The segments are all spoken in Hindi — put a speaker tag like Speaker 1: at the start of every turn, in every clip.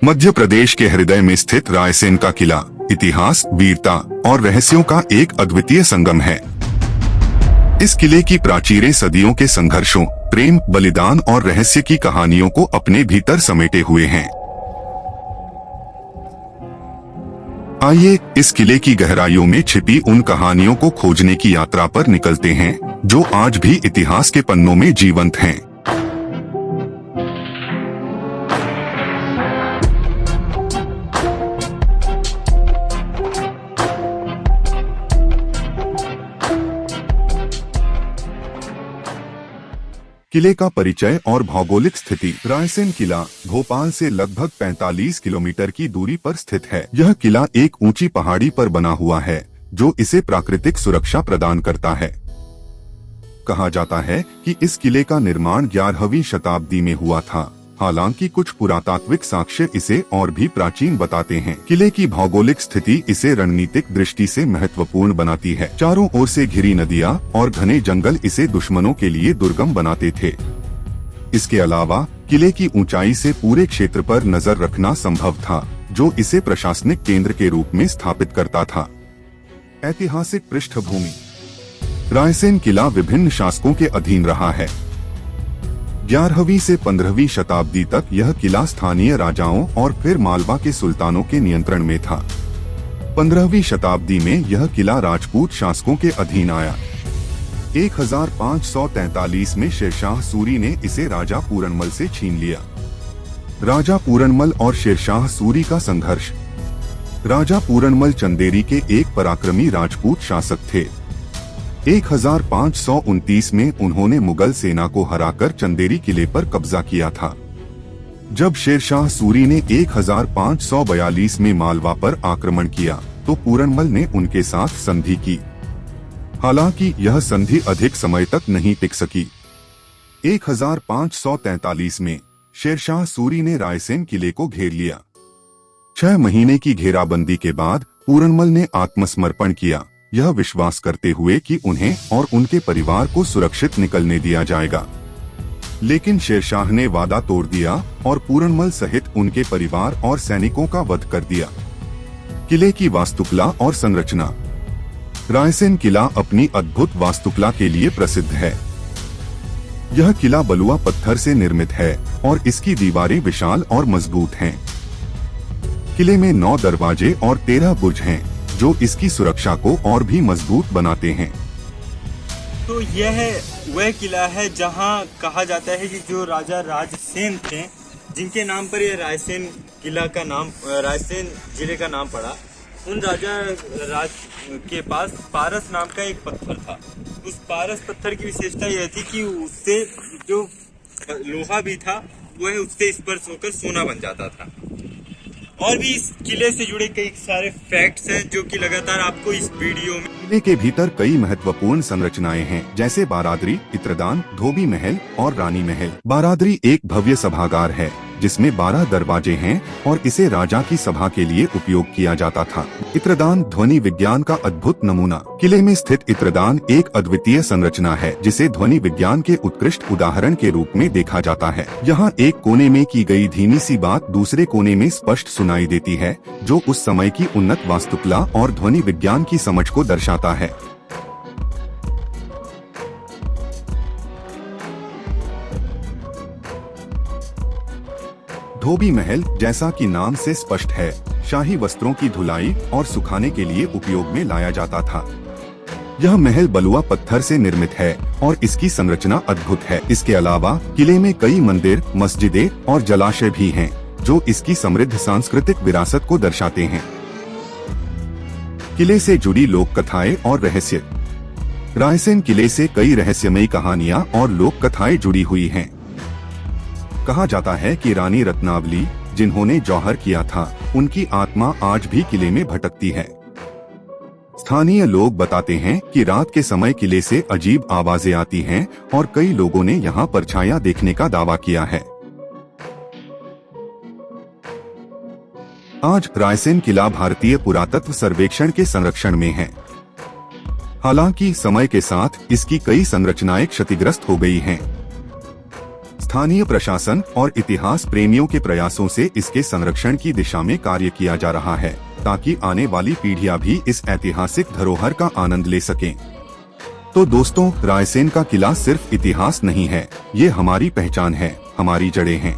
Speaker 1: मध्य प्रदेश के हृदय में स्थित रायसेन का किला इतिहास, वीरता और रहस्यों का एक अद्वितीय संगम है। इस किले की प्राचीरें सदियों के संघर्षों, प्रेम, बलिदान और रहस्य की कहानियों को अपने भीतर समेटे हुए हैं। आइए इस किले की गहराइयों में छिपी उन कहानियों को खोजने की यात्रा पर निकलते हैं, जो आज भी इतिहास के पन्नों में जीवंत हैं। किले का परिचय और भौगोलिक स्थिति। रायसेन किला भोपाल से लगभग 45 किलोमीटर की दूरी पर स्थित है। यह किला एक ऊंची पहाड़ी पर बना हुआ है, जो इसे प्राकृतिक सुरक्षा प्रदान करता है। कहा जाता है कि इस किले का निर्माण 11वीं शताब्दी में हुआ था। हालांकि कुछ पुरातात्विक साक्ष्य इसे और भी प्राचीन बताते हैं। किले की भौगोलिक स्थिति इसे रणनीतिक दृष्टि से महत्वपूर्ण बनाती है। चारों ओर से घिरी नदियां और घने जंगल इसे दुश्मनों के लिए दुर्गम बनाते थे। इसके अलावा किले की ऊंचाई से पूरे क्षेत्र पर नजर रखना संभव था, जो इसे प्रशासनिक केंद्र के रूप में स्थापित करता था। ऐतिहासिक पृष्ठभूमि। रायसेन किला विभिन्न शासकों के अधीन रहा है। 11वीं से 15वीं शताब्दी तक यह किला स्थानीय राजाओं और फिर मालवा के सुल्तानों के नियंत्रण में था। 15वीं शताब्दी में यह किला राजपूत शासकों के अधीन आया। 1543 में शेरशाह सूरी ने इसे राजा पूरनमल से छीन लिया। राजा पूरनमल और शेरशाह सूरी का संघर्ष। राजा पूरनमल चंदेरी के एक पराक्रमी राजपूत शासक थे। 1529 में उन्होंने मुगल सेना को हराकर चंदेरी किले पर कब्जा किया था। जब शेरशाह सूरी ने 1542 में मालवा पर आक्रमण किया, तो पूरनमल ने उनके साथ संधि की। हालांकि यह संधि अधिक समय तक नहीं टिक सकी। 1543 में शेरशाह सूरी ने रायसेन किले को घेर लिया। 6 महीने की घेराबंदी के बाद पूरनमल ने आत्मसमर्पण किया, यह विश्वास करते हुए कि उन्हें और उनके परिवार को सुरक्षित निकलने दिया जाएगा। लेकिन शेरशाह ने वादा तोड़ दिया और पूरनमल सहित उनके परिवार और सैनिकों का वध कर दिया। किले की वास्तुकला और संरचना। रायसेन किला अपनी अद्भुत वास्तुकला के लिए प्रसिद्ध है। यह किला बलुआ पत्थर से निर्मित है और इसकी दीवारें विशाल और मजबूत हैं। किले में 9 दरवाजे और 13 बुर्ज हैं, जो इसकी सुरक्षा को और भी मजबूत बनाते हैं।
Speaker 2: तो यह वह किला है जहां कहा जाता है कि जो राजा राजसेन थे, जिनके नाम पर यह रायसेन किला का नाम, रायसेन जिले का नाम पड़ा, उन राजा राज के पास पारस नाम का एक पत्थर था। उस पारस पत्थर की विशेषता यह थी कि उससे जो लोहा भी था वह उससे स्पर्श होकर सोना बन जाता था। और भी इस किले से जुड़े कई सारे फैक्ट्स हैं, जो कि लगातार आपको इस वीडियो में।
Speaker 1: किले के भीतर कई महत्वपूर्ण संरचनाएं हैं, जैसे बारादरी, इत्रदान, धोबी महल और रानी महल। बारादरी एक भव्य सभागार है, जिसमें 12 दरवाजे हैं और इसे राजा की सभा के लिए उपयोग किया जाता था। इत्रदान ध्वनि विज्ञान का अद्भुत नमूना। किले में स्थित इत्रदान एक अद्वितीय संरचना है, जिसे ध्वनि विज्ञान के उत्कृष्ट उदाहरण के रूप में देखा जाता है। यहाँ एक कोने में की गई धीमी सी बात दूसरे कोने में स्पष्ट सुनाई देती है, जो उस समय की उन्नत वास्तुकला और ध्वनि विज्ञान की समझ को दर्शाता है। धोबी महल, जैसा कि नाम से स्पष्ट है, शाही वस्त्रों की धुलाई और सुखाने के लिए उपयोग में लाया जाता था। यह महल बलुआ पत्थर से निर्मित है और इसकी संरचना अद्भुत है। इसके अलावा किले में कई मंदिर, मस्जिदें और जलाशय भी हैं, जो इसकी समृद्ध सांस्कृतिक विरासत को दर्शाते हैं। किले से जुड़ी लोक कथाएं और रहस्य। रायसेन किले से कई रहस्यमयी कहानियां और लोक कथाएं जुड़ी हुई हैं। कहा जाता है कि रानी रत्नावली, जिन्होंने जौहर किया था, उनकी आत्मा आज भी किले में भटकती है। स्थानीय लोग बताते हैं कि रात के समय किले से अजीब आवाजें आती हैं और कई लोगों ने यहाँ परछाइयां देखने का दावा किया है। आज रायसेन किला भारतीय पुरातत्व सर्वेक्षण के संरक्षण में है। हालांकि समय के साथ इसकी कई संरचनाएं क्षतिग्रस्त हो गई हैं। स्थानीय प्रशासन और इतिहास प्रेमियों के प्रयासों से इसके संरक्षण की दिशा में कार्य किया जा रहा है, ताकि आने वाली पीढ़ियां भी इस ऐतिहासिक धरोहर का आनंद ले सकें। तो दोस्तों, रायसेन का किला सिर्फ इतिहास नहीं है, ये हमारी पहचान है, हमारी जड़ें हैं।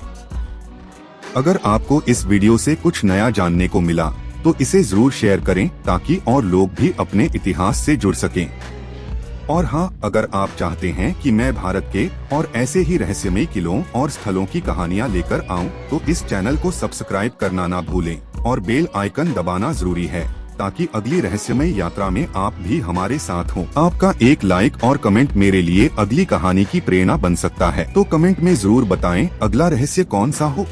Speaker 1: अगर आपको इस वीडियो से कुछ नया जानने को मिला तो इसे जरूर शेयर करें, ताकि और लोग भी अपने इतिहास से जुड़ सकें। और हाँ, अगर आप चाहते हैं कि मैं भारत के और ऐसे ही रहस्यमयी किलों और स्थलों की कहानियाँ लेकर आऊं, तो इस चैनल को सब्सक्राइब करना ना भूलें और बेल आइकन दबाना जरूरी है, ताकि अगली रहस्यमयी यात्रा में आप भी हमारे साथ हों। आपका एक लाइक और कमेंट मेरे लिए अगली कहानी की प्रेरणा बन सकता है, तो कमेंट में जरूर बताएं अगला रहस्य कौन सा हो।